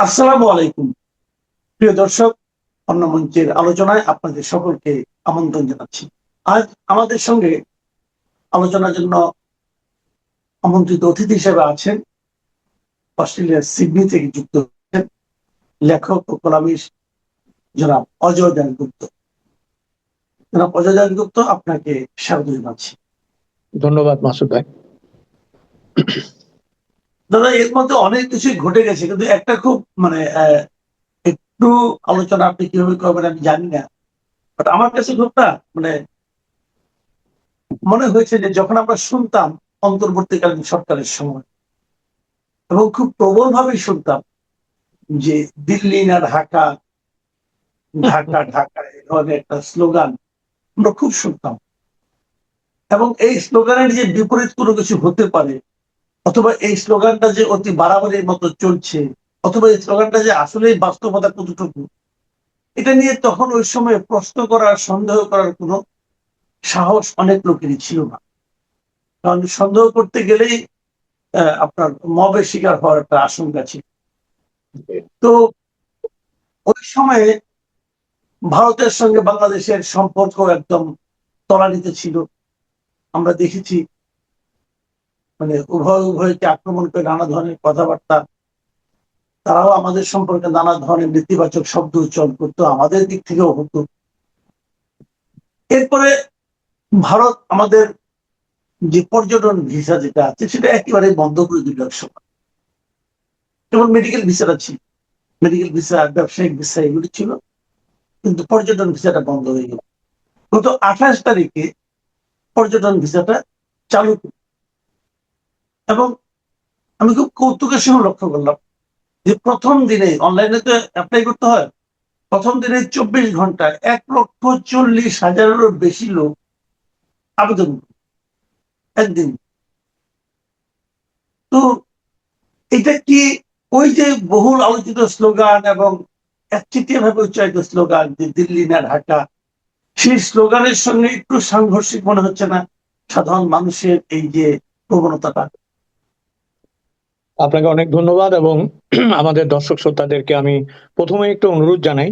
আসসালামু আলাইকুম প্রিয় দর্শক। অন্য মঞ্চের আলোচনায় আপনাদের সকলকে আমন্ত্রণ জানাচ্ছি। আজ আমাদের সঙ্গে আলোচনার জন্য আমন্ত্রিত অতিথি হিসেবে আছেন অস্ট্রেলিয়ার সিডনি থেকে যুক্ত হয়েছেন লেখক ও কলামিস্ট জনাব অজয় দাশগুপ্ত। জনাব অজয় দাশগুপ্ত, আপনাকে স্বাগত জানাচ্ছি। ধন্যবাদ মাসুদ ভাই। দাদা, এর মধ্যে অনেক কিছুই ঘটে গেছে, কিন্তু একটা খুব একটু আলোচনা আপনি কিভাবে করবেন আমি জানি না, বাট আমার কাছে খুব মানে মনে হয়েছে যে যখন আমরা শুনতাম অন্তর্বর্তীকালীন সরকারের সময়, এবং খুব প্রবল ভাবেই শুনতাম যে দিল্লি না ঢাকা, ঢাকা ঢাকা, এই ধরনের একটা স্লোগান আমরা খুব শুনতাম। এবং এই স্লোগানের যে বিপরীত কোনো কিছু হতে পারে, অথবা এই স্লোগানটা যে অতি বাড়াবাড়ির মতো চলছে, অথবা এই স্লোগানটা যে আসলে বাস্তবতা কতটুকু, এটা নিয়ে তখন ওই সময় প্রশ্ন করার, সন্দেহ করার কোনো সাহস অনেক লোকেরই ছিল না। কারণ সন্দেহ করতে গেলেই আপনার মবের শিকার হওয়ার একটা আশঙ্কা ছিল। তো ওই সময়ে ভারতের সঙ্গে বাংলাদেশের সম্পর্ক একদম তলানিতে ছিল। আমরা দেখেছি উভয়কে আক্রমণ করে নানা ধরনের কথাবার্তা, তারাও আমাদের সম্পর্কে নানা ধরনের নেতিবাচক শব্দ উচ্চারণ করতো, আমাদের দিক থেকেও হতো। এরপরে ভারত আমাদের যে পর্যটন ভিসা যেটা আছে সেটা একেবারে বন্ধ করে দিল এক সময়। যেমন মেডিকেল ভিসাটা ছিল, মেডিকেল ভিসা, ব্যবসায়িক ভিসা এগুলি ছিল, কিন্তু পর্যটন ভিসাটা বন্ধ হয়ে গেল। গত 28 তারিখে পর্যটন ভিসাটা চালু করল। এবং আমি খুব কৌতুকের সঙ্গে লক্ষ্য করলাম যে প্রথম দিনে অনলাইনে তো অ্যাপ্লাই করতে হয়, প্রথম দিনে 24 ঘন্টায় 1,40,000-এরও বেশি লোক আবেদন করল একদিন। তো এটা কি ওই যে বহুল আলোচিত স্লোগান এবং একচেটিয়া ভাবে উচ্চারিত স্লোগান যে দিল্লি না ঢাকা, সেই স্লোগানের সঙ্গে একটু সাংঘর্ষিক মনে হচ্ছে না সাধারণ মানুষের এই যে প্রবণতাটা? আপনাকে অনেক ধন্যবাদ এবং আমাদের দর্শক শ্রোতাদেরকে আমি প্রথমে একটু অনুরোধ জানাই,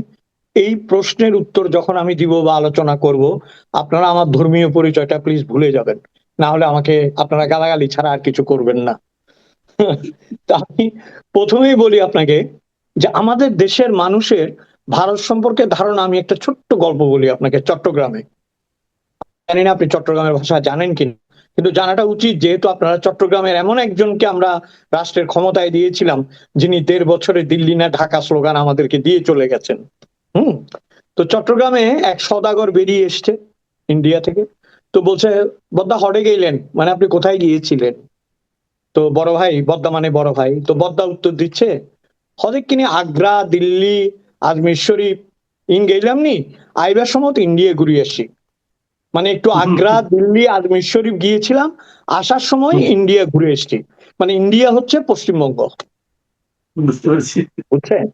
এই প্রশ্নের উত্তর যখন আমি দিব বা আলোচনা করব, আপনারা আমার ধর্মীয় পরিচয়টা প্লিজ ভুলে যাবেন, না হলে আমাকে আপনারা গালাগালি ছাড়া আর কিছু করবেন না। তা আমি প্রথমেই বলি আপনাকে যে আমাদের দেশের মানুষের ভারত সম্পর্কে ধারণা, আমি একটা ছোট্ট গল্প বলি আপনাকে। চট্টগ্রামে, জানি না আপনি চট্টগ্রামের ভাষা জানেন কিনা, কিন্তু জানাটা উচিত, যেহেতু আপনারা চট্টগ্রামের এমন একজনকে আমরা রাষ্ট্রের ক্ষমতায় দিয়েছিলাম যিনি 1.5 বছরে দিল্লি না ঢাকা স্লোগান আমাদেরকে দিয়ে চলে গেছেন। তো চট্টগ্রামে এক সওদাগর বেরিয়ে এসছে ইন্ডিয়া থেকে। তো বলছে, বদ্দা হটে গেলেন, মানে আপনি কোথায় গিয়েছিলেন? তো বড় ভাই, বদ্দা মানে বড় ভাই, তো বদ্দা উত্তর দিচ্ছে, হদেক কিনে আগ্রা, দিল্লি, আজমির শরীফ ইন গেলাম নি, আইবার সময় তো ইন্ডিয়া ঘুরিয়ে আসি। মানে একটু আগ্রা, দিল্লি, আজমির শরীফ গিয়েছিলাম, আসার সময় ইন্ডিয়া ঘুরে এসেছি। মানে ইন্ডিয়া হচ্ছে পশ্চিমবঙ্গ, বুঝতে পারছি। বুঝছেন?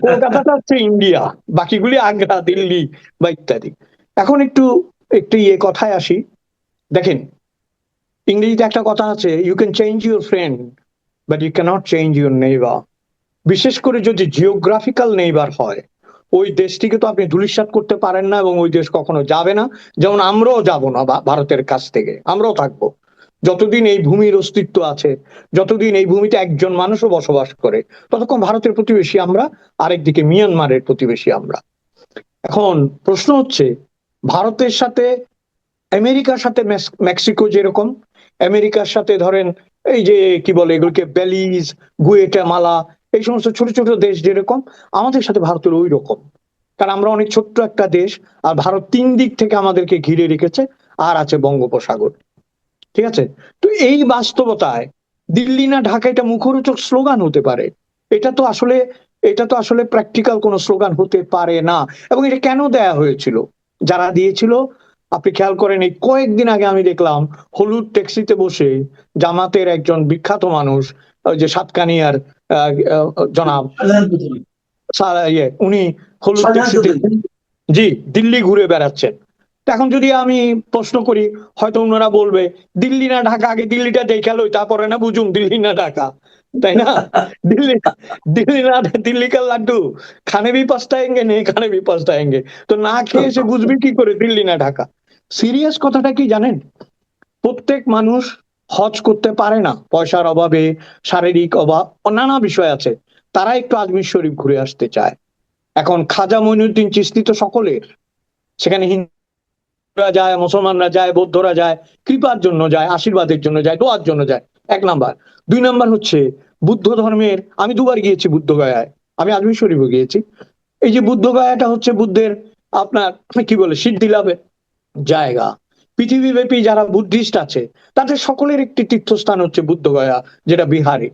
কলকাতাটা হচ্ছে ইন্ডিয়া, বাকিগুলি আগ্রা, দিল্লি বা ইত্যাদি। এখন একটু একটু কথায় আসি। দেখেন, ইংরেজিতে একটা কথা আছে, you can change your friend but you cannot change your neighbour. বিশেষ করে যদি জিওগ্রাফিক্যাল নেইবার হয়, ওই দেশটিকে তো আপনি ধূলিসাৎ করতে পারেন না, এবং ওই দেশ কখনো যাবে না। যেমন আমরাও যাব না ভারতের কাছ থেকে, আমরাও থাকবো যতদিন এই ভূমির অস্তিত্ব আছে, যতদিন এই ভূমিতে একজন মানুষও বসবাস করে, ততক্ষণ ভারতের প্রতিবেশী আমরা, আরেকদিকে মিয়ানমারের প্রতিবেশী আমরা। এখন প্রশ্ন হচ্ছে, ভারতের সাথে আমেরিকার সাথে মেক্সিকো যেরকম, আমেরিকার সাথে ধরেন এই যে কি বলে এগুলোকে, বেলিজ, গুয়েটামালা, এই সমস্ত ছোট ছোট দেশ যেরকম, আমাদের সাথে ভারতের ওই রকম। কারণ আমরা অনেক ছোট্ট একটা দেশ, আর ভারত 3 দিক থেকে আমাদেরকে ঘিরে রেখেছে, আর আছে বঙ্গোপসাগর। ঠিক আছে? তো এই বাস্তবতায় দিল্লি না ঢাকা এটা মুখরোচক স্লোগান হতে পারে, এটা তো আসলে এটা তো আসলে প্র্যাকটিক্যাল কোনো স্লোগান হতে পারে না। এবং এটা কেন দেয়া হয়েছিল, যারা দিয়েছিল আপনি খেয়াল করেন, এই কয়েকদিন আগে আমি দেখলাম হলুদ ট্যাক্সিতে বসে জামাতের একজন বিখ্যাত মানুষ, ওই যে সাতকানিয়ার জনাব উনি হলুদ ট্যাক্সিতে, জি, দিল্লি ঘুরে বেড়াচ্ছেন। এখন যদি আমি প্রশ্ন করি, হয়তো ওনারা বলবে দিল্লি না ঢাকা, আগে দিল্লিটা দেখে লই তারপরে না বুঝুম দিল্লি না ঢাকা। তাই না? দিল্লি দিল্লি না, দিল্লি কা লাড্ডু খানে ভি পস্তায়েঙ্গে, নেই খানে ভি পস্তায়েঙ্গে। তো না খেয়ে সে বুঝবে কি করে দিল্লি না ঢাকা? সিরিয়াস কথাটা কি জানেন? প্রত্যেক মানুষ হজ করতে পারে না, পয়সার অভাবে, শারীরিক অভাব, নানা বিষয় আছে। তারা একটু আজমির শরীফ ঘুরে আসতে চায়। এখন খাজা মঈনুদ্দিন চিশতি তো সকলের, সেখানে হিন্দুরা যায়, মুসলমানরা যায়, বৌদ্ধরা যায়, কৃপার জন্য যায়, আশীর্বাদের জন্য যায়, দোয়ার জন্য যায়। 1 নাম্বার। 2 নাম্বার হচ্ছে বুদ্ধ ধর্মের, আমি 2 বার গিয়েছি বুদ্ধ গয়ায়, আমি আজমির শরীফও গিয়েছি। এই যে বুদ্ধ গয়াটা হচ্ছে বুদ্ধের আপনার কি বলে সিদ্ধি লাভের জায়গা। পৃথিবীব্যাপী যারা বুদ্ধিস্ট আছে তাদের সকলের একটি তীর্থস্থান হচ্ছে বুদ্ধগয়া, যেটা বিহারে।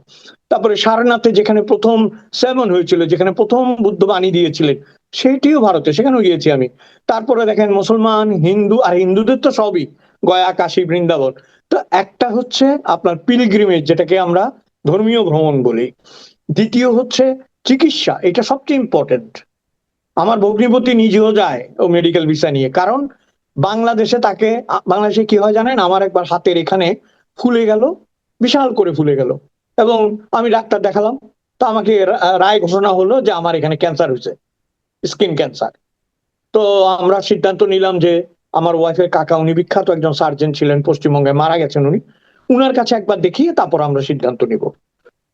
তারপরে সারনাথে যেখানে প্রথম সেমন হয়েছিল, যেখানে প্রথম বুদ্ধ বাণী দিয়েছিলেন, সেটিও ভারতে, সেখানেও গিয়েছি আমি। তারপরে দেখেন মুসলমান, হিন্দু, আর হিন্দুদের তো সবই, গয়া, কাশী, বৃন্দাবন। তো একটা হচ্ছে আপনার পিলগ্রিমেজ, যেটাকে আমরা ধর্মীয় ভ্রমণ বলি। দ্বিতীয় হচ্ছে চিকিৎসা, এটা সবচেয়ে ইম্পর্টেন্ট। আমার ভগ্নিপতি নিজেও যায় ও মেডিকেল ভিসা নিয়ে, কারণ বাংলাদেশে তাকে, বাংলাদেশে কি হয় জানেন, আমার একবার হাতের এখানে ফুলে গেল, বিশাল করে ফুলে গেল, এবং আমি ডাক্তার দেখালাম, তো আমাকে রায় ঘোষণা হলো যে আমার এখানে ক্যান্সার হয়েছে, স্কিন ক্যান্সার। তো আমরা সিদ্ধান্ত নিলাম যে আমার ওয়াইফের কাকা, উনি বিখ্যাত একজন সার্জন ছিলেন, পশ্চিমবঙ্গে মারা গেছেন উনি, উনার কাছে একবার দেখিয়ে তারপর আমরা সিদ্ধান্ত নিব।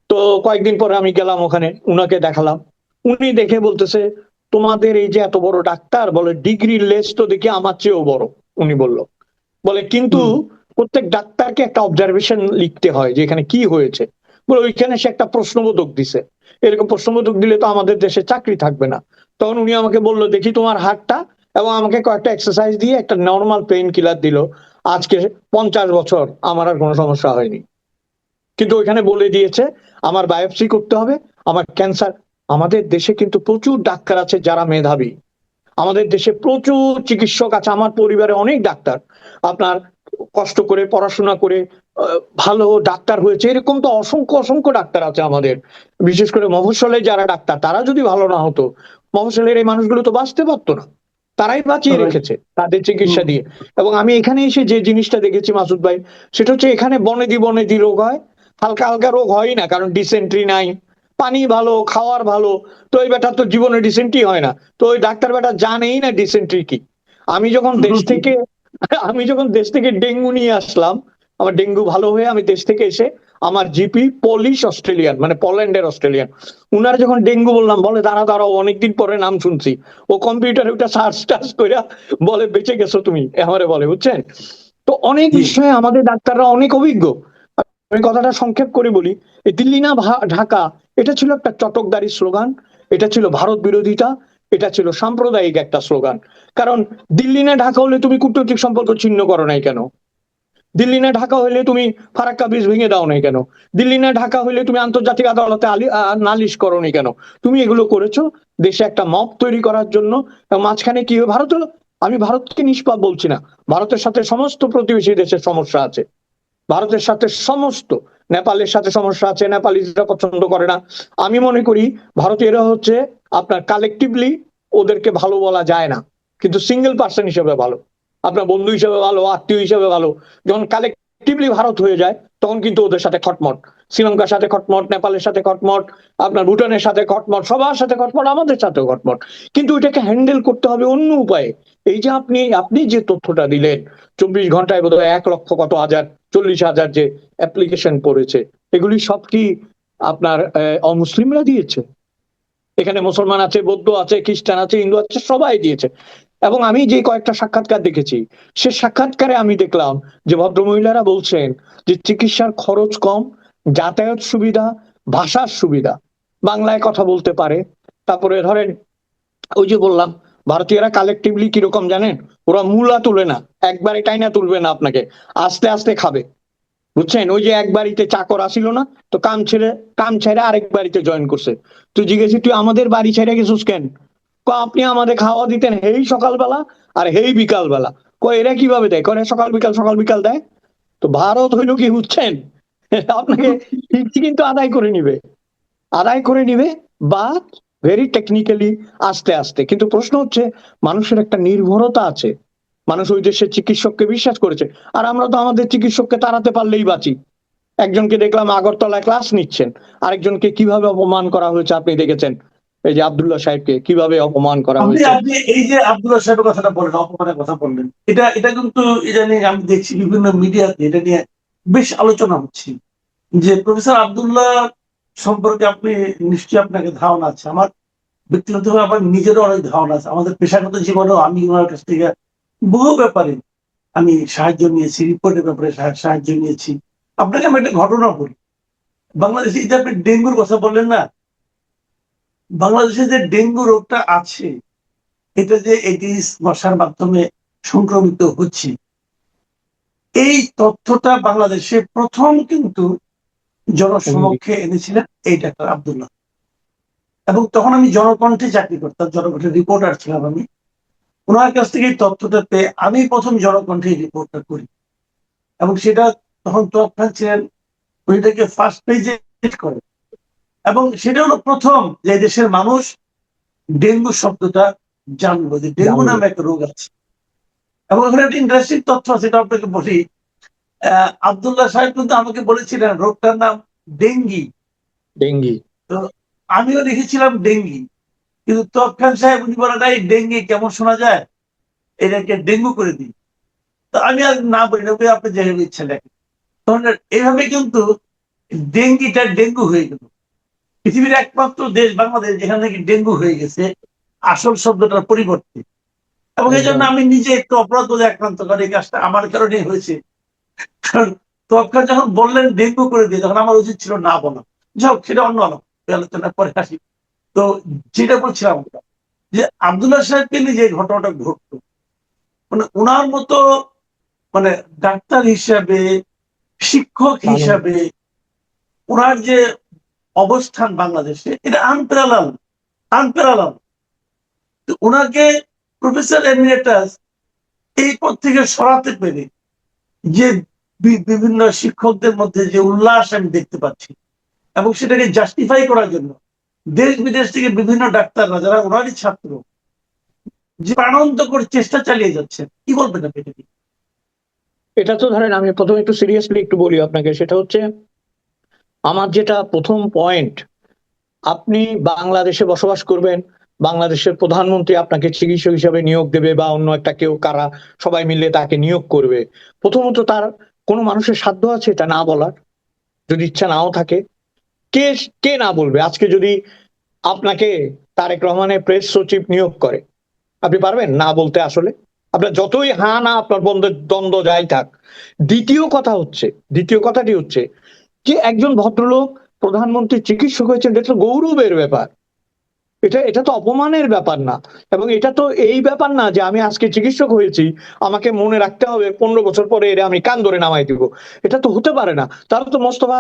তো কয়েকদিন পরে আমি গেলাম ওখানে, উনাকে দেখালাম। উনি দেখে বলতেছে, তোমাদের এই যে এত বড় ডাক্তার, বলে ডিগ্রি লেস তো দেখি আমার চেয়েও বড়। উনি বলল, বলে কিন্তু হুম। প্রত্যেক ডাক্তারকে একটা অবজারভেশন লিখতে হয় যে এখানে কি হয়েছে। বলে ওইখানে সে একটা প্রশ্নবোধক দিছে, এরকম প্রশ্নবোধক দিলে তো আমাদের দেশে চাকরি থাকবে না। তখন উনি আমাকে বললো, দেখি তোমার হাতটা, এবং আমাকে কয়েকটা এক্সারসাইজ দিয়ে একটা নর্মাল পেইন কিলার দিল। আজকে 50 বছর আমার আর কোনো সমস্যা হয়নি। কিন্তু ওইখানে বলে দিয়েছে আমার বায়োপসি করতে হবে, আমার ক্যান্সার। আমাদের দেশে কিন্তু প্রচুর ডাক্তার আছে যারা মেধাবী, আমাদের দেশে প্রচুর চিকিৎসক আছে, আমার পরিবারে অনেক ডাক্তার আপনার কষ্ট করে পড়াশোনা করে ভালো ডাক্তার হয়েছে, এরকম তো অসংখ্য অসংখ্য ডাক্তার আছে আমাদের। বিশেষ করে মফস্বলে যারা ডাক্তার, তারা যদি ভালো না হতো, মফস্বলের এই মানুষগুলো তো বাঁচতে পারতো না। তারাই বাঁচিয়ে Right. রেখেছে তাদের চিকিৎসা হুম। দিয়ে। এবং আমি এখানে এসে যে জিনিসটা দেখেছি মাসুদ ভাই, সেটা হচ্ছে এখানে বনেদি বনেদি রোগ হয়, হালকা হালকা রোগ হয় না, কারণ ডিসেন্ট্রি নাই, পানি ভালো, খাওয়ার ভালো। তো এই বেটার তো জীবনে ডিসেন্ট্রি হয় না, তো ওই ডাক্তার বেটা জানেই না ডিসেন্ট্রি কি। আমি যখন দেশ থেকে আমি যখন দেশ থেকে ডেঙ্গু নিয়ে আসলাম, আমার ডেঙ্গু ভালো হয়ে আমি দেশ থেকে এসে, আমার জিপি পলিশ অস্ট্রেলিয়ান, মানে পোল্যান্ডের অস্ট্রেলিয়ান, উনার যখন ডেঙ্গু বললাম, বলে দাঁড়া দাঁড়াও, অনেকদিন পরে নাম শুনছি। ও কম্পিউটারে ওটা সার্চ টার্চ করে বলে বেঁচে গেছো তুমি, আমারে বলে, বুঝছেন? তো অনেক জি। বিষয়ে আমাদের ডাক্তাররা অনেক অভিজ্ঞ। আমি কথাটা সংক্ষেপ করে বলি, এই দিল্লি না ঢাকা, এটা ছিল একটা চটকদারি স্লোগান, এটা ছিল ভারত বিরোধিতা, এটা ছিল সাম্প্রদায়িক একটা স্লোগান। কারণ দিল্লি না ঢাকা হলে তুমি কূটনৈতিক সম্পর্ক ছিন্ন করো নাই কেন? দিল্লি না ঢাকা হলে তুমি ফারাক্কা ব্রিজ ভেঙে দাও নাই কেন? দিল্লি না ঢাকা হলে তুমি আন্তর্জাতিক আদালতে নালিশ করো নি কেন? তুমি এগুলো করেছো দেশে একটা মব তৈরি করার জন্য। এবং মাঝখানে কি ভারত হলো, আমি ভারতকে নিষ্পাপ বলছি না, ভারতের সাথে সমস্ত প্রতিবেশী দেশের সমস্যা আছে, ভারতের সাথে সমস্ত, নেপালের সাথে সমস্যা আছে, নেপালিরা পছন্দ করে না। আমি মনে করি ভারতীয়রা হচ্ছে আপনার কালেকটিভলি, ওদেরকে ভালো বলা যায় না, কিন্তু সিঙ্গেল পার্সন হিসেবে ভালো, আপনার বন্ধু হিসেবে ভালো, আত্মীয় হিসেবে ভালো। যখন কালেকটিভলি ভারত হয়ে যায়, তখন কিন্তু ওদের সাথে খটমট, শ্রীলঙ্কার সাথে খটমট, নেপালের সাথে খটমট, আপনার ভুটানের সাথে খটমট, সবার সাথে খটমট, আমাদের সাথেও খটমট। কিন্তু এটাকে হ্যান্ডেল করতে হবে অন্য উপায়ে। এই যে আপনি আপনি যে তথ্যটা দিলেন, 24 ঘন্টায় বোধহয় 1 লক্ষ কত হাজার, 40,000 যে অ্যাপ্লিকেশন পড়েছে, এগুলি সব কি আপনার অমুসলিমরা দিয়েছে? এখানে মুসলমান আছে, বৌদ্ধ আছে, খ্রিস্টান আছে, হিন্দু আছে, সবাই দিয়েছে। এবং আমি যে কয়েকটা সাক্ষাৎকার দেখেছি, সে সাক্ষাৎকারে আমি দেখলাম যে ভদ্রমহিলারা বলছেন যে চিকিৎসার খরচ কম, যাতায়াত সুবিধা, ভাষার সুবিধা, বাংলায় কথা বলতে পারে। তারপরে ধরেন ওই যে বললাম, ভারতীয়রা কালেকটিভলি কিরকম জানেন, ওরা মূলা তুলে না, একবারে টাইনা তুলবে না আপনাকে, আস্তে আস্তে খাবে, বুঝছেন? ওই যে এক বাড়িতে চাকর আসিল না, তো কাম ছেড়ে আরেক বাড়িতে জয়েন করছে। তুই জিজ্ঞেস, তুই আমাদের বাড়ি ছেড়ে গেছিস কেন? আপনি আমাদের খাওয়া দিতেন হেই সকালবেলা আর হেই বিকাল বেলা। এরা কিভাবে দেয়? করে সকাল বিকাল দেয়। তো ভারত হইলো কি, বুঝছেন, আপনাকে ঠিকই কিন্তু আদায় করে নিবে, বা ভেরি টেকনিক্যালি, আস্তে আস্তে। কিন্তু প্রশ্ন হচ্ছে, মানুষের একটা নির্ভরতা আছে, মানুষ ওই দেশের চিকিৎসককে বিশ্বাস করেছে। আর আমরা তো আমাদের চিকিৎসককে তাড়াতে পারলেই বাঁচি, একজনকে দেখলাম আগরতলায় ক্লাস নিচ্ছেন, আরেকজনকে কিভাবে অপমান করা হয়েছে আপনি দেখেছেন। এই যে আব্দুল্লাহ সাহেবকে কিভাবে অপমান করা আপনি হয়েছে। আপনি এই যে আব্দুল্লাহ সাহেবের কথাটা বললেন, অপমানের কথা বললেন, এটা কিন্তু এটা নিয়ে আমি দেখছি বিভিন্ন মিডিয়াতে এটা নিয়ে বেশ আলোচনা হচ্ছে, যে প্রফেসর আব্দুল্লাহ সম্পর্কে আপনি নিশ্চয়ই আপনাকে ধারণা আছে, আমার ব্যক্তিগতভাবে আমার নিজেরও অনেক ধারণা আছে, আমাদের পেশাগত জীবনেও আমি ওনার কাছ থেকে বহু ব্যাপারে আমি সাহায্য নিয়েছি, রিপোর্টের ব্যাপারে সাহায্য নিয়েছি। আপনাকে আমি একটা ঘটনা বলি। বাংলাদেশে এই যে আপনি ডেঙ্গুর কথা বললেন না, বাংলাদেশে যে ডেঙ্গু রোগটা আছে, এটা যে এডিস মশার মাধ্যমে সংক্রমিত হচ্ছে, এই তথ্যটা বাংলাদেশে প্রথম কিন্তু জনসমক্ষে এনেছিলেন এই ডাক্তার আব্দুল্লাহ। এবং তখন আমি জনকণ্ঠে চাকরি করতাম, জনকণ্ঠের রিপোর্টার ছিলাম আমি। ওনার কাছ থেকে এই তথ্যটা পেয়ে আমি প্রথম জনকণ্ঠে রিপোর্টটা করি, এবং সেটা তখন তোয়াব খান ছিলেন, ওইটাকে ফার্স্ট পেজে করে। এবং সেটা হলো প্রথম যে দেশের মানুষ ডেঙ্গু শব্দটা জানলো, যে ডেঙ্গু নামে একটা রোগ আছে। এবং ওখানে একটা ইন্টারেস্টিং তথ্য আছে, এটা আপনাকে বলি। আব্দুল্লাহ সাহেব কিন্তু আমাকে বলেছিলেন রোগটার নাম ডেঙ্গি। ডেঙ্গি। তো আমিও লিখেছিলাম ডেঙ্গি, কিন্তু তোয়াব খান সাহেব উনি বলেন এই ডেঙ্গি কেমন শোনা যায়, এটাকে ডেঙ্গু করে দিই। তো আমি আর না বলি না, আপনি যেভাবে ইচ্ছা লেখেন। তখন এইভাবে কিন্তু ডেঙ্গিটা ডেঙ্গু হয়ে গেল। পৃথিবীর একমাত্র দেশ বাংলাদেশ যেখানে নাকি ডেঙ্গু হয়ে গেছে আসল শব্দটার পরিবর্তে। এবং এই জন্য আমি নিজে একটু অপরাধ বোধে আক্রান্ত, কারণ এই কাজটা আমার কারণে হয়েছে। কারণ তোয়াক্কা যখন বললেন ডেঙ্গু করে দিয়ে, তখন আমার উচিত ছিল না বলা। যাই হোক, সেটা অন্য আলোচনা পরে আসি। তো যেটা বলছিলাম আমরা, যে আব্দুল্লাহ সাহেবকে নিয়ে যে ঘটনাটা ঘটতো, মানে ওনার মতো মানে ডাক্তার হিসাবে, শিক্ষক হিসাবে ওনার যে অবস্থান বাংলাদেশে, এটা আনপ্যারালাল, আনপ্যারালাল। ওনাকে প্রফেসর এমিরেটাস এই পদ থেকে সরাতে পেরে যে বিভিন্ন শিক্ষকদের মধ্যে যে উল্লাস আমি দেখতে পাচ্ছি, এবং সেটাকে জাস্টিফাই করার জন্য দেশ বিদেশ থেকে বিভিন্ন ডাক্তাররা যারা ওনারই ছাত্র, যে প্রাণান্ত করে চেষ্টা চালিয়ে যাচ্ছেন, কি বলবেন আপনি এটা? এটা তো ধরেন আমি প্রথমে একটু সিরিয়াসলি একটু বলি আপনাকে, সেটা হচ্ছে আমার যেটা প্রথম পয়েন্ট, আপনি বাংলাদেশে বসবাস করবেন, বাংলাদেশের প্রধানমন্ত্রী আপনাকে চিকিৎসক হিসেবে নিয়োগ দেবে বা অন্য একটা কেউ কারা সবাই মিলে তাকে নিয়োগ করবে। প্রথমত তার কোনো মানুষের সাধ্য আছে এটা না বলার? যদি ইচ্ছা নাও থাকে, কে কে না বলবে? আজকে যদি আপনাকে তারেক রহমানের প্রেস সচিব নিয়োগ করে, আপনি পারবেন না বলতে? আসলে আপনার যতই হা না আপনার বন্ধের দ্বন্দ্ব যাই থাক। দ্বিতীয় কথাটি হচ্ছে যে একজন ভদ্রলোক প্রধানমন্ত্রী চিকিৎসক হয়েছেন, এটা তো গৌরবের ব্যাপার। এটা তো অপমানের ব্যাপার না। এবং এটা তো এই ব্যাপার না যে আমি আজকে চিকিৎসক হয়েছি, আমাকে মনে রাখতে হবে 15 বছর পরে এর আমি কান ধরে নামাই দিব। এটা তো হতে পারে না। তাহলে তো মোস্তফা,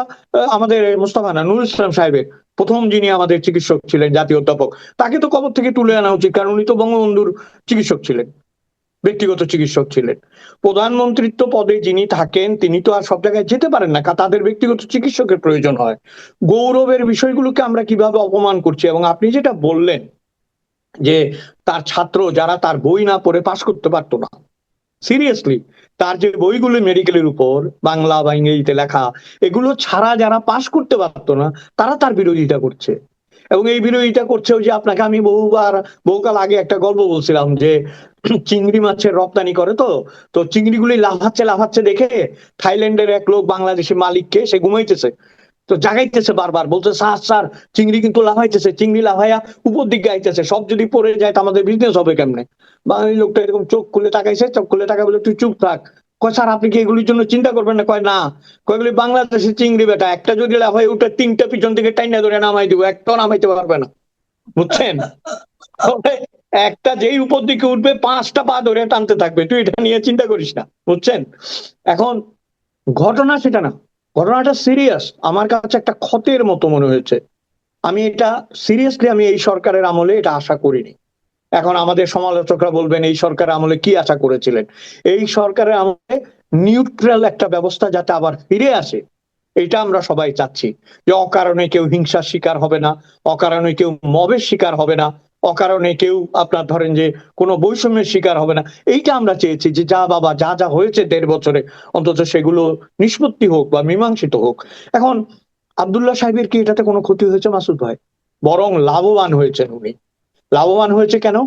আমাদের মোস্তফা না, নুরুল ইসলাম সাহেবের প্রথম যিনি আমাদের চিকিৎসক ছিলেন, জাতীয় অধ্যাপক, তাকে তো কবর থেকে তুলে আনা উচিত, কারণ উনি তো বঙ্গবন্ধুর চিকিৎসক ছিলেন, ব্যক্তিগত চিকিৎসক ছিলেন। প্রধানমন্ত্রিত্ব পদে যিনি থাকেন তিনি তো আর সব জায়গায় যেতে পারেন না, তাদের ব্যক্তিগত চিকিৎসকের প্রয়োজন হয়। গৌরবের বিষয়গুলোকে আমরা কিভাবে অপমান করছি। এবং আপনি যেটা বললেন যে তার ছাত্র যারা তার বই না পড়ে পাশ করতে পারতো না, সিরিয়াসলি তার যে বইগুলো মেডিকেলের উপর বাংলা বা ইংরেজিতে লেখা, এগুলো ছাড়া যারা পাশ করতে পারতো না তারা তার বিরোধিতা করছে। এবং এই বিরোধিতা করছে, ওই যে আপনাকে আমি বহুকাল আগে একটা গল্প বলছিলাম যে চিংড়ি মাছের রপ্তানি করে, তো তো চিংড়িগুলি লাফাচ্ছে লাফাচ্ছে দেখে থাইল্যান্ডের এক লোক বাংলাদেশি মালিককে সে ঘুমাইতেছে, তো জাগাইতেছে বারবার, বলছে স্যার স্যার চিংড়ি কিন্তু লাফাইতেছে, চিংড়ি লাফাইয়া উপর দিকে আইতেছে, সব যদি পড়ে যায় তো আমাদের বিজনেস হবে কেমনে? বাঙালি লোকটা এরকম চোখ খুলে তাকাইছে, চোখ খুলে তাকাই বলে তুই চুপ থাক। কয় স্যার আপনি কি এগুলির জন্য চিন্তা করবেন না? কয় না, কয়গুলি বাংলাদেশের চিংড়ি বেটা, একটা যদি লাফাই উঠে তিনটা পিছন থেকে টাইনা ধরে নামাই দিব, একটাও নামাইতে পারবে না, বুঝছেন? একটা যেই উপর দিকে উঠবে 5টা পা ধরে টানতে থাকবে, তুই এটা নিয়ে চিন্তা করিস না, বুঝছেন? এখন ঘটনা সেটা না, ঘটনাটা সিরিয়াস, আমার কাছে একটা ক্ষতের মতো মনে হয়েছে। আমি এটা সিরিয়াসলি আমি এই সরকারের আমলে এটা আশা করিনি। এখন আমাদের সমালোচকরা বলবেন এই সরকারের আমলে কি আশা করেছিলেন? এই সরকারের আমলে নিউট্রাল একটা ব্যবস্থা যাতে আবার ফিরে আসে, এটা আমরা সবাই চাচ্ছি। যে অকারণে কেউ হিংসার শিকার হবে না, অকারণে কেউ মবের শিকার হবে না, অকারণে কেউ আপনার ধরেন যে কোনো বৈষম্যের শিকার হবে না, এইটা আমরা চেয়েছি যে যা বাবা যা যা হয়েছে 1.5 বছরে অন্তত সেগুলো নিষ্পত্তি হোক বা মীমাংসিত হোক। এখন আব্দুল্লাহ সাহেবের কি এটাতে কোনো ক্ষতি হয়েছে মাসুদ ভাই? বরং লাভবান হয়েছেন উনি। লাভবান হয়েছে কেন?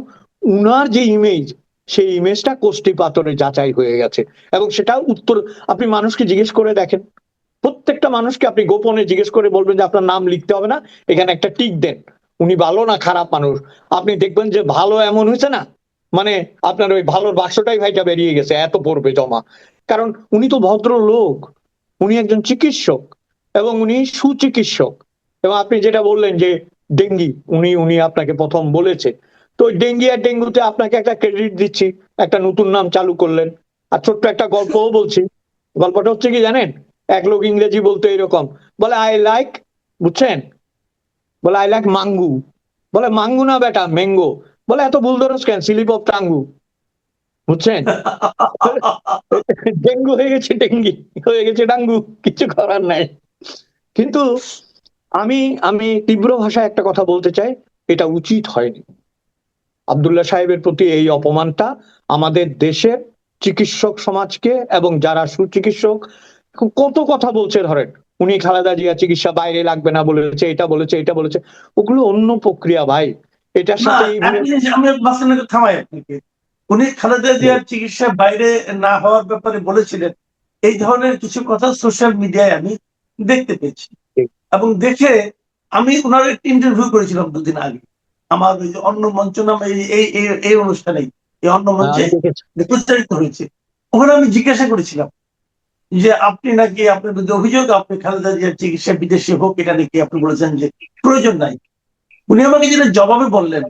উনার যে ইমেজ, সেই ইমেজটা কোষ্ঠী পাথরে যাচাই হয়ে গেছে। এবং সেটা উত্তর, আপনি মানুষকে জিজ্ঞেস করে দেখেন, প্রত্যেকটা মানুষকে আপনি গোপনে জিজ্ঞেস করে বলবেন যে আপনার নাম লিখতে হবে না, এখানে একটা টিক দেন, উনি ভালো না খারাপ মানুষ, আপনি দেখবেন যে ভালো এমন হয়েছে না, মানে আপনার ওই ভালোর বাক্সটাই ভাইটা বেরিয়ে গেছে, এত পড়বে জমা। কারণ উনি তো ভদ্র লোক, উনি একজন চিকিৎসক এবং উনি সুচিকিৎসক। এবং আপনি যেটা বললেন যে ডেঙ্গি, উনি উনি আপনাকে প্রথম বলেছে, তো ওই ডেঙ্গি আর ডেঙ্গুতে আপনাকে একটা ক্রেডিট দিচ্ছি, একটা নতুন নাম চালু করলেন। আর ছোট্ট একটা গল্পও বলছি। গল্পটা হচ্ছে কি জানেন, এক লোক ইংরেজি বলতে এরকম বলে, আই লাইক, বুঝছেন, বলে আই লাইক মাঙ্গু, বলে মাঙ্গু না বেটা ম্যাঙ্গো, বলে এত ভুল ধরস কেন, স্লিপ অফ টাঙ্গু, বুঝছেন। ডেঙ্গু হয়ে গেছে ডেঙ্গি, হয়ে গেছে ডাঙ্গু, কিছু করার নাই। কিন্তু আমি আমি তীব্র ভাষায় একটা কথা বলতে চাই, এটা উচিত হয়নি। আব্দুল্লাহ সাহেবের প্রতি এই অপমানটা আমাদের দেশের চিকিৎসক সমাজকে, এবং যারা সুচিকিৎসক কত কথা বলছে, ধরেন উনি খালেদা জিয়া চিকিৎসা বাইরে লাগবে না বলেছে, এটা বলেছে, এটা বলেছে, ওগুলো অন্য প্রক্রিয়া ভাই। এটার না, সাথে একটা জিনিস আমি মাঝখানে একটু থামাই আপনাকে। উনি খালেদা জিয়ার চিকিৎসা বাইরে না হওয়ার ব্যাপারে বলেছিলেন, এই ধরনের কিছু কথা সোশ্যাল মিডিয়ায় আমি দেখতে পেয়েছি। এবং দেখে আমি ওনার একটা ইন্টারভিউ করেছিলাম 2 দিন আগে, আমার ওই যে অন্য মঞ্চ নামে এই এই এই অনুষ্ঠানেই, এই অন্য মঞ্চে আমি দেখেছি। প্রচারিত হয়েছে। ওখানে আমি জিজ্ঞাসা করেছিলাম যে আপনি নাকি, আপনার বিরুদ্ধে অভিযোগ, আপনি খালেদা জিয়ার চিকিৎসা বিদেশে হোক, এটা নাকি আপনি বলেছেন যে প্রয়োজন নাই। উনি আমাকে যেটা জবাবে বললেন,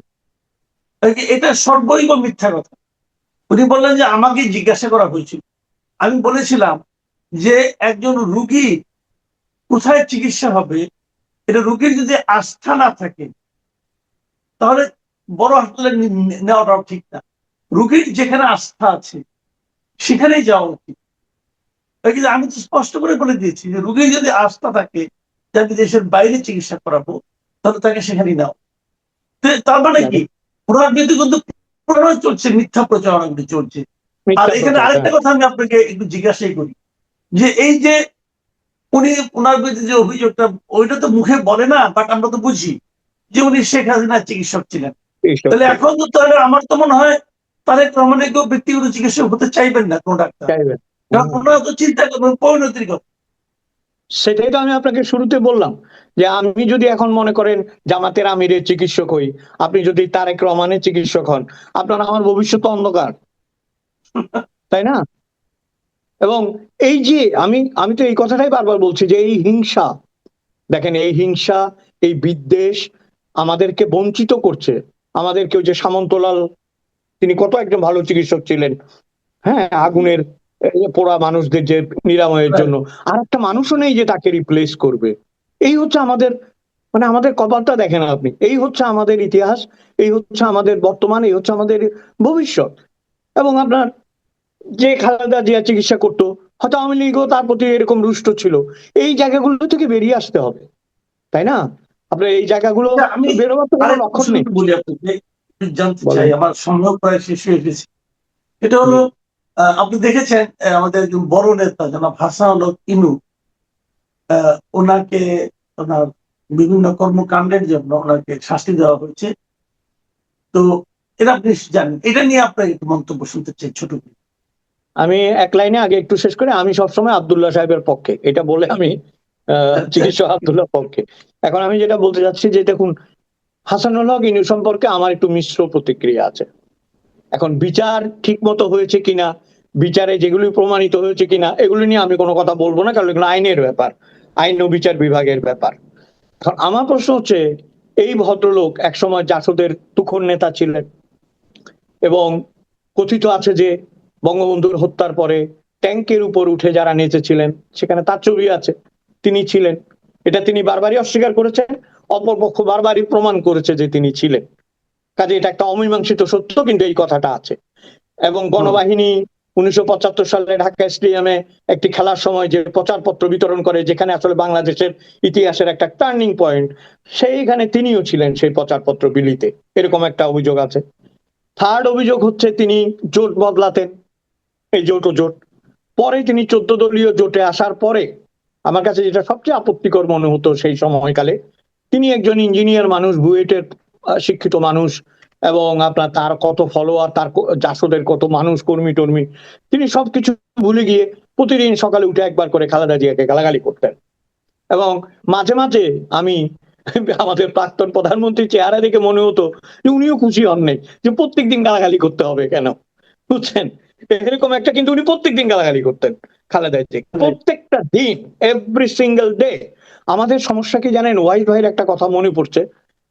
এটা সর্বৈব মিথ্যা কথা। উনি বললেন যে আমাকে জিজ্ঞাসা করা হয়েছিল, আমি বলেছিলাম যে একজন রুগী কোথায় চিকিৎসা হবে, এটা রুগীর যদি আস্থা না থাকে তাহলে বড় হাসপাতালে নেওয়াটাও ঠিক না। রুগীর যেখানে আস্থা আছে সেখানেই যাওয়া উচিত। কিন্তু আমি তো স্পষ্ট করে বলে দিয়েছি যে রুগীর যদি আস্থা থাকে যে আমি দেশের বাইরে চিকিৎসা করাবো, তাহলে তাকে সেখানেই নাও। তার মানে কি, ওনার বিরুদ্ধে কিন্তু প্রচারণা চলছে, মিথ্যা প্রচারণাগুলি চলছে। আর এখানে আরেকটা কথা আমি আপনাকে একটু জিজ্ঞাসাই করি, যে এই যে উনি, ওনার বিরুদ্ধে যে অভিযোগটা, ওইটা তো মুখে বলে না, বাট আমরা তো বুঝি যে উনি শেখ হাসিনার চিকিৎসক ছিলেন। তাহলে এখন তো তাহলে আমার তো মনে হয় তারেক রহমানের কেউ ব্যক্তিগত চিকিৎসক হতে চাইবেন না কোন ডাক্তার, কারণ ওনারা তো চিন্তা করবেন পরিণতির কথা। সেটাই তো আমি আপনাকে শুরুতে বললাম, যে আমি যদি এখন মনে করেন জামাতের আমিরের চিকিৎসক হই, আপনি যদি তারেক রহমানের চিকিৎসক হন, আপনার আমার ভবিষ্যৎ অন্ধকার, তাই না? এবং এই যে আমি আমি তো এই কথাটাই বারবার বলছি যে এই হিংসা, দেখেন এই হিংসা, এই বিদ্বেষ আমাদেরকে বঞ্চিত করছে। আমাদেরকে ওই যে সামন্তলাল, তিনি কত একজন ভালো চিকিৎসক ছিলেন, হ্যাঁ, আগুনের পোড়া মানুষদের যে নিরাময়ের জন্য, আর একটা মানুষও নেই যে তাকে রিপ্লেস করবে। এই হচ্ছে আমাদের, মানে আমাদের কপালটা দেখেন আপনি, এই হচ্ছে আমাদের ইতিহাস, এই হচ্ছে আমাদের বর্তমান, এই হচ্ছে আমাদের ভবিষ্যৎ। এবং আপনার যে খালেদা জিয়া চিকিৎসা করতো, হয়তো আওয়ামী লীগও তার প্রতি এরকম রুষ্ট ছিল, এই জায়গাগুলো থেকে বেরিয়ে আসতে হবে, তাই না? আপনার এই জায়গাগুলো আমি বেরোবার তো কোনো আরেকটা লক্ষণ প্রশ্ন নেই। বলি আপনাকে, জানতে চাই, বলেন। আমার সময় প্রায় শেষ হয়ে গেছে। এটা হলো, আপনি দেখেছেন আমাদের একজন বড় নেতা জনাব হাসান হক ইনু, ওনাকে, ওনার বিভিন্ন কর্মকাণ্ডের জন্য ওনাকে শাস্তি দেওয়া হয়েছে। তো এটা আপনি জানেন, এটা নিয়ে আপনার একটু মন্তব্য শুনতে চাই ছোট করে। আমি এক লাইনে আগে একটু শেষ করে, আমি সবসময় আব্দুল্লাহ সাহেবের পক্ষে, এটা বলে আমি আচ্ছা, চিকিৎসক আব্দুল্লাহ পক্ষে। এখন আমি যেটা বলতে চাচ্ছি যে দেখুন, হাসানুল হক ইনু সম্পর্কে আমার একটু মিশ্র প্রতিক্রিয়া আছে। এখন বিচার ঠিক মতো হয়েছে কিনা, বিচারে যেগুলি প্রমাণিত হয়েছে কিনা, এগুলি নিয়ে আমি কোনো কথা বলবো না, কারণ এগুলো আইনের ব্যাপার, আইন ও বিচার বিভাগের ব্যাপার। এখন আমার প্রশ্ন হচ্ছে, এই ভদ্রলোক একসময় জাসদের তুখোর নেতা ছিলেন, এবং কথিত আছে যে বঙ্গবন্ধুর হত্যার পরে ট্যাঙ্কের উপর উঠে যারা নেচেছিলেন সেখানে তার ছবি আছে, তিনি ছিলেন। এটা তিনি বারবারই অস্বীকার করেছেন, অপরপক্ষ বারবারই প্রমাণ করেছে যে তিনি ছিলেন। কাজে এটা একটা অমীমাংসিত সত্য, কিন্তু এই কথাটা আছে। এবং গণবাহিনী 1975 সালে ঢাকা স্টেডিয়ামে একটি খেলার সময় যে প্রচারপত্র বিতরণ করে, যেখানে আসলে বাংলাদেশের ইতিহাসের একটা টার্নিং পয়েন্ট, সেইখানে তিনিও ছিলেন সেই প্রচারপত্র বিলিতে, এরকম একটা অভিযোগ আছে। থার্ড অভিযোগ হচ্ছে তিনি জোট বদলাতেন, এই জোট ও জোট। পরে তিনি 14 দলীয় জোটে আসার পরে আমার কাছে যেটা সবচেয়ে আপত্তিকর মনে হতো সেই সময়কালে, তিনি একজন ইঞ্জিনিয়ার মানুষ, বুয়েটের শিক্ষিত মানুষ, এবং আপনার তার কত ফলোয়ার, তার জাসদের কত মানুষ, কর্মী টর্মী, তিনি সবকিছু ভুলে গিয়ে প্রতিদিন সকালে উঠে একবার করে খালেদা জিয়াকে গালাগালি করতেন। এবং মাঝে মাঝে আমি আমাদের প্রাক্তন প্রধানমন্ত্রী চেহারা দেখে মনে হতো যে উনিও খুশি হন নাই, যে প্রত্যেকদিন গালাগালি করতে হবে কেন, বুঝছেন, এরকম একটা। কিন্তু উনি প্রত্যেকদিন গালাগালি করতেন খালেদা জিয়া, প্রত্যেকটা দিন, এভরি সিঙ্গেল ডে। আমাদের সমস্যা কি জানেন, ওয়াহিদ ভাইয়ের একটা কথা মনে পড়ছে,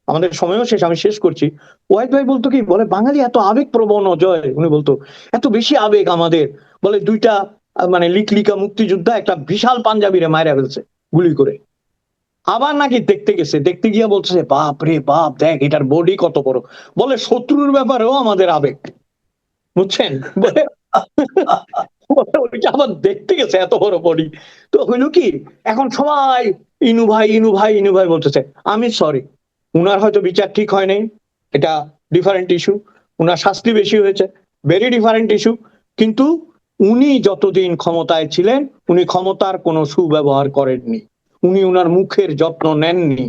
আমাদের সময়ও শেষ, আমি শেষ করছি। ওয়াহিদ ভাই বলতো কি, বলে বাঙালি এত আবেগ প্রবণ, অজয় উনি বলতো এত বেশি আবেগ আমাদের, বলে দুইটা মানে লিকলিকা মুক্তিযোদ্ধা একটা বিশাল পাঞ্জাবিরে মায়েরা ফেলছে গুলি করে, আবার নাকি দেখতে গেছে, দেখতে গিয়া বলছে বাপ রে বাপ, দেখ এটার বডি কত বড়, বলে শত্রুর ব্যাপারেও আমাদের আবেগ, বুঝছেন, বলে ওইটা আবার দেখতে গেছে এত বড় বডি। তো হইলো কি, এখন সবাই ইনু ভাই ইনু ভাই ইনু ভাই বলতেছে। আমি সরি, উনার হয়তো বিচার ঠিক হয় নাই, এটা ডিফারেন্ট ইস্যু, উনার শাস্তি বেশি হয়েছে, ভেরি ডিফারেন্ট ইস্যু, কিন্তু উনি যতদিন ক্ষমতায় ছিলেন উনি ক্ষমতার কোনো সুব্যবহার করেননি, উনি উনার মুখের যত্ন নেননি।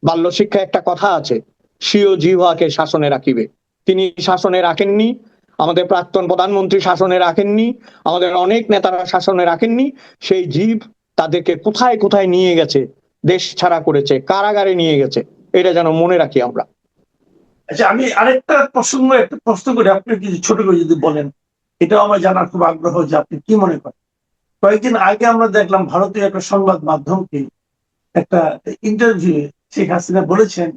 বাল্য শিক্ষায় একটা কথা আছে, স্বীয় জিহ্বাকে শাসনে রাখিবে, তিনি শাসনে রাখেননি, আমাদের প্রাক্তন প্রধানমন্ত্রী শাসনে রাখেননি, আমাদের অনেক নেতারা শাসনে রাখেননি। সেই জীব তাদেরকে কোথায় কোথায় নিয়ে গেছে, দেশ ছাড়া করেছে, কারাগারে নিয়ে গেছে, এটা যেন মনে রাখি আমরা। আচ্ছা, আমি আরেকটা একটা প্রশ্ন করি, আপনি কিছু ছোট করে যদি বলেন, এটাও আমার জানার খুব আগ্রহ যে আপনি কি মনে করেন। কয়েকদিন আগে আমরা দেখলাম ভারতীয় একটা সংবাদ মাধ্যমকে একটা ইন্টারভিউ, শেখ হাসিনা বলেছেন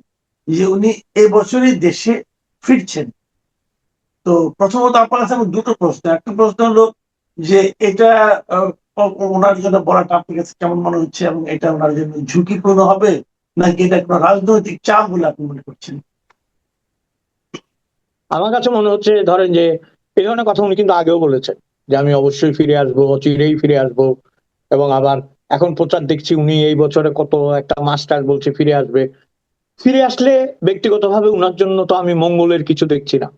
যে উনি এবছরই দেশে ফিরছেন। তো প্রথমত আপনার কাছে আমার দুটো প্রশ্ন। একটা প্রশ্ন হলো যে এটা ওনার জন্য বলাটা আপনার কাছে কেমন মনে হচ্ছে, এবং এটা ওনার জন্য ঝুঁকিপূর্ণ হবে নাকি এটা কোনো রাজনৈতিক চাপ বলে আপনি মনে করছেন? আমার কাছে মনে হচ্ছে, ধরেন যে এই ধরনের কথা উনি কিন্তু আগেও বলেছেন যে আমি অবশ্যই ফিরে আসবো, চিরেই ফিরে আসবো, এবং আবার এখন প্রচার দেখছি উনি এই বছরে কত একটা মাস্টার বলছে ফিরে আসবে। ফিরে আসলে ব্যক্তিগতভাবে উনার জন্য তো আমি মঙ্গলের কিছু দেখছি না,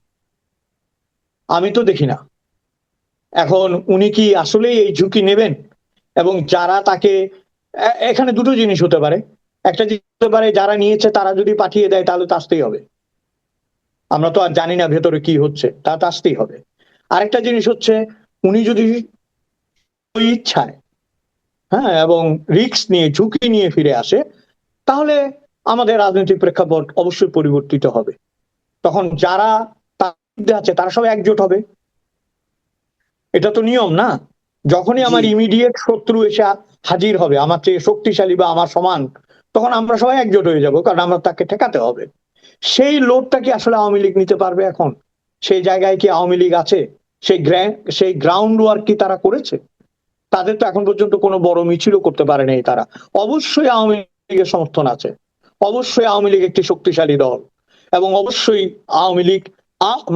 আমি তো দেখি না। এখন উনি কি আসলেই এই ঝুঁকি নেবেন? এবং যারা তাকে, এখানে দুটো জিনিস হতে পারে, একটা জিনিস হতে পারে যারা নিয়েছে তারা যদি পাঠিয়ে দেয় তাহলে তো আসতেই হবে, আমরা তো আর জানি না ভেতরে কি হচ্ছে, তা তো আসতেই হবে। আরেকটা জিনিস হচ্ছে, উনি যদি ওই ইচ্ছায়, হ্যাঁ, এবং রিস্ক নিয়ে, ঝুঁকি নিয়ে ফিরে আসে, তাহলে আমাদের রাজনৈতিক প্রেক্ষাপট অবশ্যই পরিবর্তিত হবে। তখন যারা তার বিরুদ্ধে আছে তারা সবাই একজোট হবে, এটা তো নিয়ম না? যখনই আমার ইমিডিয়েট শত্রু এসে হাজির হবে, আমার চেয়ে শক্তিশালী বা আমার সমান, তখন আমরা সবাই একজোট হয়ে যাব, কারণ আমরা তাকে ঠেকাতে হবে। সেই লোডটা কি আসলে আওয়ামী লীগ নিতে পারবে এখন? সেই জায়গায় কি আওয়ামী লীগ আছে? সেই গ্রাউন্ড ওয়ার্ক কি তারা করেছে? তাদের তো এখন পর্যন্ত কোনো বড় মিছিলও করতে পারে নাই তারা। অবশ্যই আওয়ামী লীগের সমর্থন আছে, অবশ্যই আওয়ামী লীগ একটি শক্তিশালী দল, এবং অবশ্যই আওয়ামী লীগ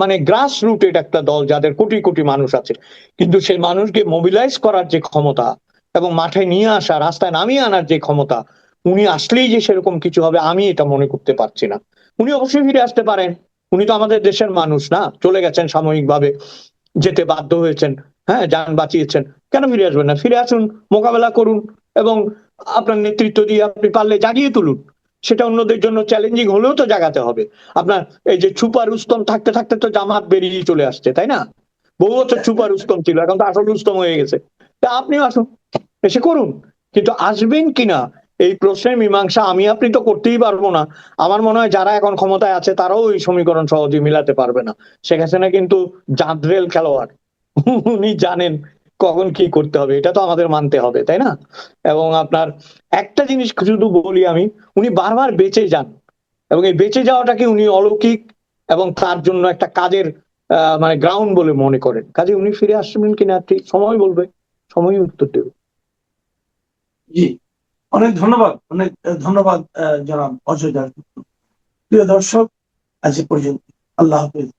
মানে গ্রাস রুটেড একটা দল যাদের কোটি কোটি মানুষ আছে, কিন্তু সেই মানুষকে মোবিলাইজ করার যে ক্ষমতা এবং মাঠে নিয়ে আসা, রাস্তায় নামিয়ে আনার যে ক্ষমতা, উনি আসলেই যে সেরকম কিছু হবে আমি এটা মনে করতে পারছি না। উনি অবশ্যই ফিরে আসতে পারেন, উনি তো আমাদের দেশের মানুষ না, চলে গেছেন সাময়িকভাবে, যেতে বাধ্য হয়েছেন, হ্যাঁ, যান বাঁচিয়েছেন, কেন ফিরে আসবেন না? ফিরে আসুন, মোকাবেলা করুন, এবং আপনার নেতৃত্ব দিয়ে আপনি পারলে জাগিয়ে তুলুন। সেটা অন্যদের জন্য চ্যালেঞ্জিং হলেও তো জাগাতে হবে। আপনার এই যে ছুপা রুস্তম থাকতে থাকতে তো জামাত বেরিয়ে চলে আসছে, তাই না? বহু বছর ছুপা রুস্তম ছিল, এখন তো আসল রুস্তম হয়ে গেছে। তা আপনিও আসুন, এসে করুন, কিন্তু আসবেন কিনা এই প্রশ্নের মীমাংসা আমি আপনি তো করতেই পারবো না। আমার মনে হয় যারা এখন ক্ষমতায় আছে তারাও ওই সমীকরণ সহজে মিলাতে পারবে না। শেখ হাসিনা কিন্তু জাদ্রেল খেলোয়াড়, উনি জানেন কখন কি করতে হবে, এটা তো আমাদের মানতে হবে, তাই না? এবং আপনার একটা জিনিস শুধু বলি আমি, উনি বারবার বেঁচে যান, এবং এই বেঁচে যাওয়াটাকে উনি অলৌকিক এবং তার জন্য একটা কাজের মানে গ্রাউন্ড বলে মনে করেন। কাজে উনি ফিরে আসবেন কিনা ঠিক সময় বলবে, সময়ই উত্তর দেবে। জি, অনেক ধন্যবাদ, অনেক ধন্যবাদ জনাব অজয় দাস। প্রিয় দর্শক, আজ এ পর্যন্ত। আল্লাহ হাফেজ।